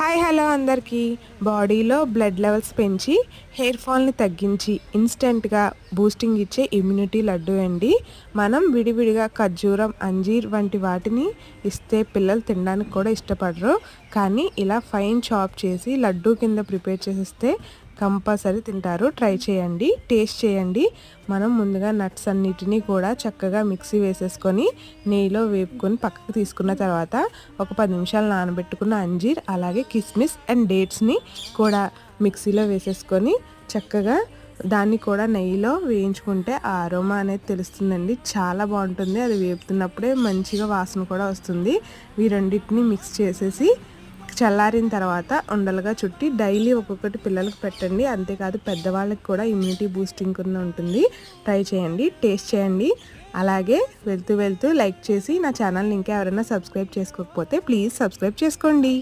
Hi hello అందరికీ. బాడీలో blood levels పెంచి హెయిర్ ఫాల్ని తగ్గించి ఇన్స్టెంట్గా బూస్టింగ్ ఇచ్చే ఇమ్యూనిటీ లడ్డు అండి. మనం విడివిడిగా ఖర్జూరం, అంజీర్ వంటి వాటిని ఇస్తే పిల్లలు తినడానికి కూడా ఇష్టపడరు. కానీ ఇలా ఫైన్ చాప్ చేసి లడ్డు కింద ప్రిపేర్ చేసిస్తే కంపల్సరీ తింటారు. ట్రై చేయండి, టేస్ట్ చేయండి. మనం ముందుగా నట్స్ అన్నిటినీ కూడా చక్కగా మిక్సీ వేసేసుకొని నెయ్యిలో వేపుకొని పక్కకు తీసుకున్న తర్వాత ఒక 10 నిమిషాలు నానబెట్టుకున్న అంజీర్, అలాగే కిస్మిస్ అండ్ డేట్స్ని కూడా మిక్సీలో వేసేసుకొని చక్కగా దాన్ని కూడా నెయ్యిలో వేయించుకుంటే ఆ అరోమా అనేది తెలుస్తుందండి. చాలా బాగుంటుంది. అది వేపుతున్నప్పుడే మంచిగా వాసన కూడా వస్తుంది. ఈ రెండింటిని మిక్స్ చేసేసి చల్లారిన తర్వాత ఉండలుగా చుట్టి డైలీ ఒక్కొక్కటి పిల్లలకు పెట్టండి. అంతేకాదు పెద్దవాళ్ళకి కూడా ఇమ్యూనిటీ బూస్టింగ్ కింద ఉంటుంది. ట్రై చేయండి, టేస్ట్ చేయండి. అలాగే వెళ్తూ లైక్ చేసి నా ఛానల్ని ఇంకా ఎవరైనా సబ్స్క్రైబ్ చేసుకోకపోతే ప్లీజ్ సబ్స్క్రైబ్ చేసుకోండి.